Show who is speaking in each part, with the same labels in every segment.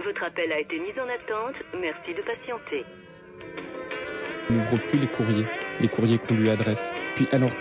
Speaker 1: Votre appel a été mis en attente. Merci de patienter.
Speaker 2: Il n'ouvre plus les courriers qu'on lui adresse. Puis alors,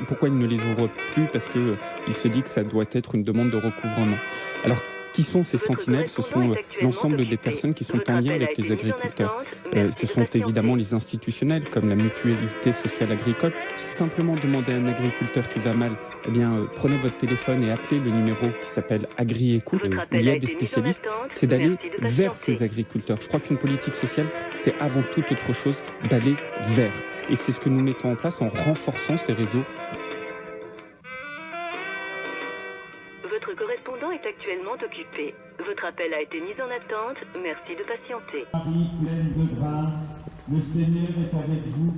Speaker 2: pourquoi il ne les ouvre plus? Parce que il se dit que ça doit être une demande de recouvrement. Alors, qui sont ces sentinelles? Ce sont l'ensemble des personnes qui sont en lien avec les agriculteurs. Ce sont évidemment les institutionnels, comme la mutualité sociale agricole. Simplement demander à un agriculteur qui va mal, eh bien, prenez votre téléphone et appelez le numéro qui s'appelle Agri-Écoute, où il y a des spécialistes, c'est d'aller vers ces agriculteurs. Je crois qu'une politique sociale, c'est avant toute autre chose d'aller vers. Et c'est ce que nous mettons en place en renforçant ces réseaux.
Speaker 1: Votre correspondant est actuellement occupé. Votre appel a été mis en attente. Merci de patienter.
Speaker 3: Marie, pleine de grâce, le Seigneur est avec vous.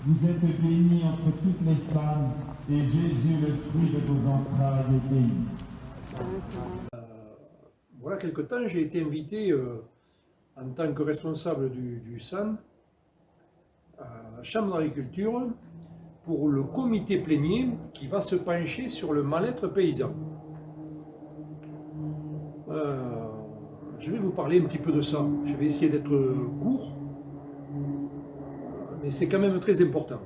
Speaker 3: Vous êtes bénie entre toutes les femmes, et Jésus, le fruit de vos entrailles, est béni.
Speaker 4: Voilà quelque temps, j'ai été invité en tant que responsable du SAN à la Chambre d'agriculture pour le comité plénier qui va se pencher sur le mal-être paysan. Je vais vous parler un petit peu de ça. Je vais essayer d'être court, mais c'est quand même très important.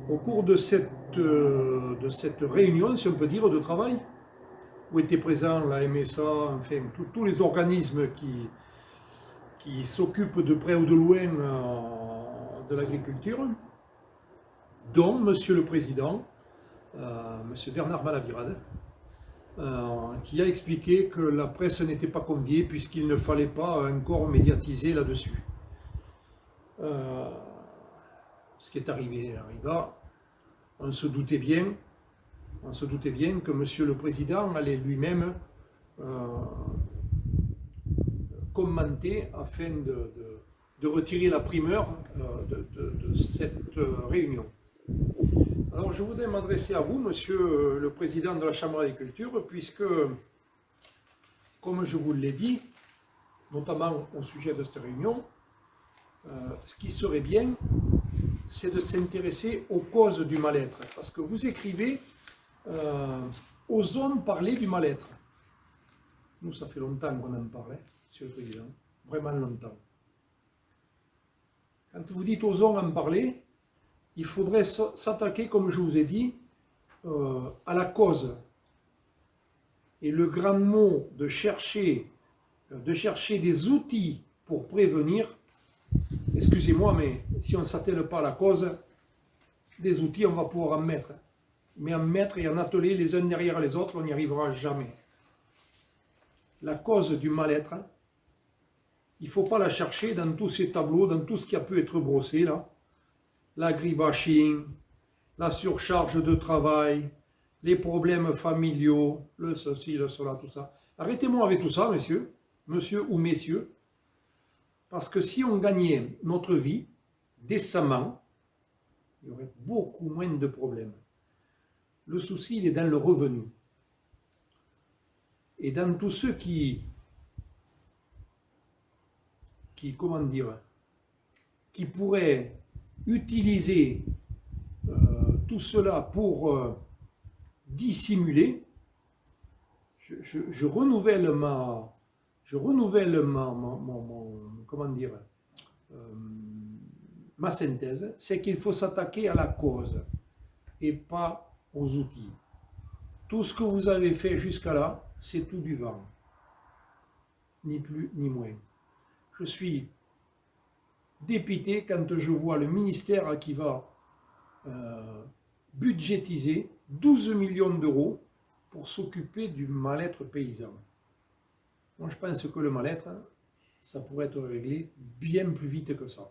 Speaker 4: Au cours de cette réunion, si on peut dire, de travail, où étaient présents la MSA, enfin tous les organismes qui s'occupent de près ou de loin de l'agriculture, dont Monsieur le Président, Monsieur Bernard Malavirade, qui a expliqué que la presse n'était pas conviée puisqu'il ne fallait pas encore médiatiser là-dessus. Ce qui est arriva. On se doutait bien que Monsieur le Président allait lui-même commenter afin de retirer la primeur de cette réunion. Alors je voudrais m'adresser à vous, Monsieur le Président de la Chambre d'agriculture, puisque, comme je vous l'ai dit, notamment au sujet de cette réunion, ce qui serait bien, c'est de s'intéresser aux causes du mal-être. Parce que vous écrivez « Osons parler du mal-être ». Nous, ça fait longtemps qu'on en parle, Monsieur le Président, vraiment longtemps. Quand vous dites « Osons en parler », il faudrait s'attaquer, comme je vous ai dit, à la cause. Et le grand mot de chercher des outils pour prévenir, excusez-moi, mais si on ne s'attelle pas à la cause, des outils, on va pouvoir en mettre. Mais en mettre et en atteler les uns derrière les autres, on n'y arrivera jamais. La cause du mal-être, il ne faut pas la chercher dans tous ces tableaux, dans tout ce qui a pu être brossé là. L'agribashing, la surcharge de travail, les problèmes familiaux, le ceci, le cela, tout ça. Arrêtez-moi avec tout ça, monsieur ou messieurs, parce que si on gagnait notre vie décemment, il y aurait beaucoup moins de problèmes. Le souci, il est dans le revenu. Et dans tous ceux qui pourraient utiliser tout cela pour dissimuler, je renouvelle ma synthèse, c'est qu'il faut s'attaquer à la cause et pas aux outils. Tout ce que vous avez fait jusqu'à là, c'est tout du vent, ni plus ni moins. Je suis dépité quand je vois le ministère qui va budgétiser 12 millions d'euros pour s'occuper du mal-être paysan. Moi, je pense que le mal-être, ça pourrait être réglé bien plus vite que ça.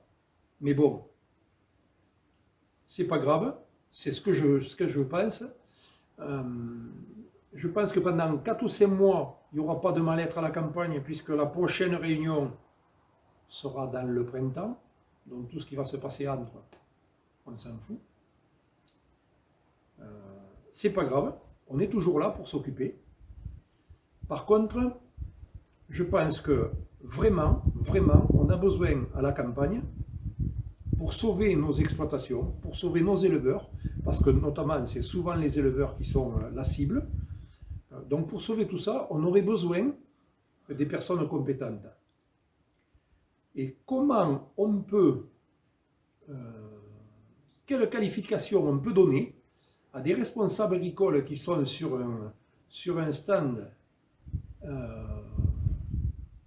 Speaker 4: Mais bon, c'est pas grave, c'est ce que je pense. Je pense que pendant 4 ou 5 mois, il n'y aura pas de mal-être à la campagne, puisque la prochaine réunion sera dans le printemps. Donc tout ce qui va se passer entre, on s'en fout. C'est pas grave, on est toujours là pour s'occuper. Par contre, je pense que vraiment, on a besoin à la campagne, pour sauver nos exploitations, pour sauver nos éleveurs, parce que notamment c'est souvent les éleveurs qui sont la cible. Donc pour sauver tout ça, on aurait besoin des personnes compétentes. Et comment on peut, quelle qualification on peut donner à des responsables agricoles qui sont sur un stand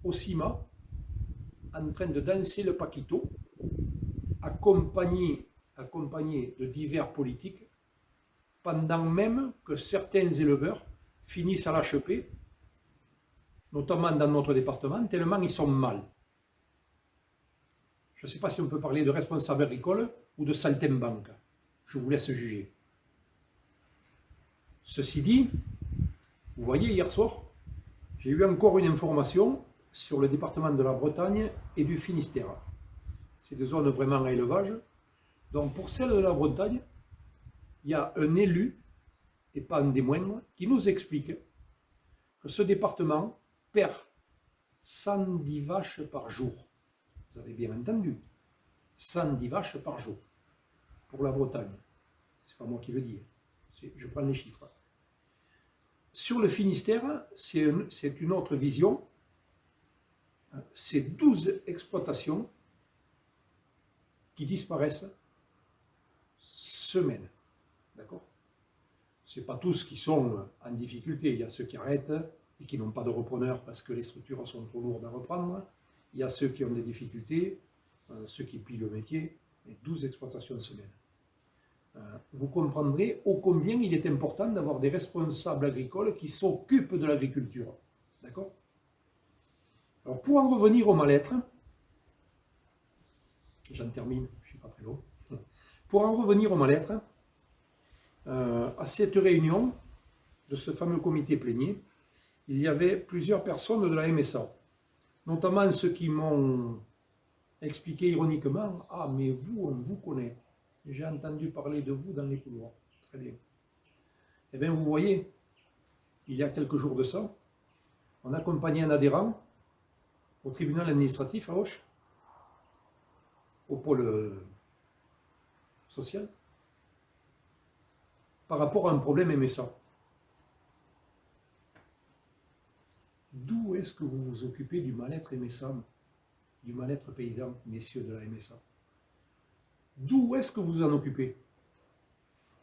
Speaker 4: au CIMA, en train de danser le paquito, accompagné de divers politiques, pendant même que certains éleveurs finissent à l'HEP, notamment dans notre département, tellement ils sont mal. Je ne sais pas si on peut parler de responsable agricole ou de saltimbanque. Je vous laisse juger. Ceci dit, vous voyez, hier soir, j'ai eu encore une information sur le département de la Bretagne et du Finistère. C'est des zones vraiment à élevage. Donc pour celle de la Bretagne, il y a un élu, et pas un des moindres, qui nous explique que ce département perd 110 vaches par jour. Vous avez bien entendu, 110 vaches par jour pour la Bretagne. C'est pas moi qui le dis, je prends les chiffres. Sur le Finistère, c'est une autre vision. C'est 12 exploitations qui disparaissent semaine. D'accord? Ce n'est pas tous qui sont en difficulté. Il y a ceux qui arrêtent et qui n'ont pas de repreneur parce que les structures sont trop lourdes à reprendre. Il y a ceux qui ont des difficultés, ceux qui plient le métier, et 12 exploitations semaine. Vous comprendrez ô combien il est important d'avoir des responsables agricoles qui s'occupent de l'agriculture. D'accord? Alors pour en revenir au mal-être, j'en termine, je ne suis pas très long. Pour en revenir au mal-être, à cette réunion de ce fameux comité plénier, il y avait plusieurs personnes de la MSA, notamment ceux qui m'ont expliqué ironiquement « Ah, mais vous, on vous connaît. J'ai entendu parler de vous dans les couloirs. » Très bien. Eh bien, vous voyez, il y a quelques jours de ça, on accompagnait un adhérent au tribunal administratif à Auch, au pôle social, par rapport à un problème MSA. D'où est-ce que vous vous occupez du mal-être MSA, du mal-être paysan, messieurs de la MSA? D'où est-ce que vous vous en occupez?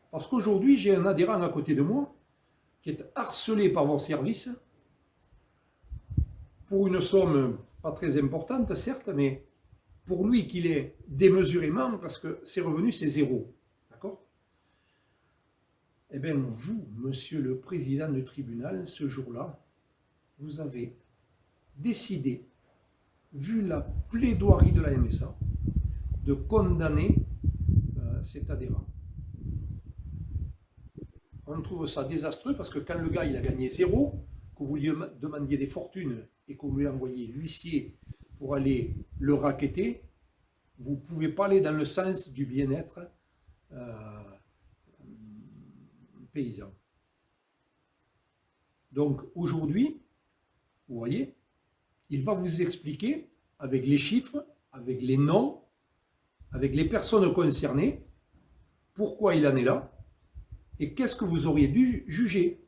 Speaker 4: Parce qu'aujourd'hui, j'ai un adhérent à côté de moi qui est harcelé par vos services pour une somme pas très importante, certes, mais pour lui qu'il est démesurément, parce que ses revenus, c'est zéro. D'accord? Eh bien, vous, monsieur le président du tribunal, ce jour-là, vous avez décidé, vu la plaidoirie de la MSA, de condamner cet adhérent. On trouve ça désastreux parce que quand le gars il a gagné zéro, que vous lui demandiez des fortunes et que vous lui envoyez l'huissier pour aller le racketter, vous ne pouvez pas aller dans le sens du bien-être paysan. Donc aujourd'hui, vous voyez, il va vous expliquer avec les chiffres, avec les noms, avec les personnes concernées, pourquoi il en est là et qu'est-ce que vous auriez dû juger.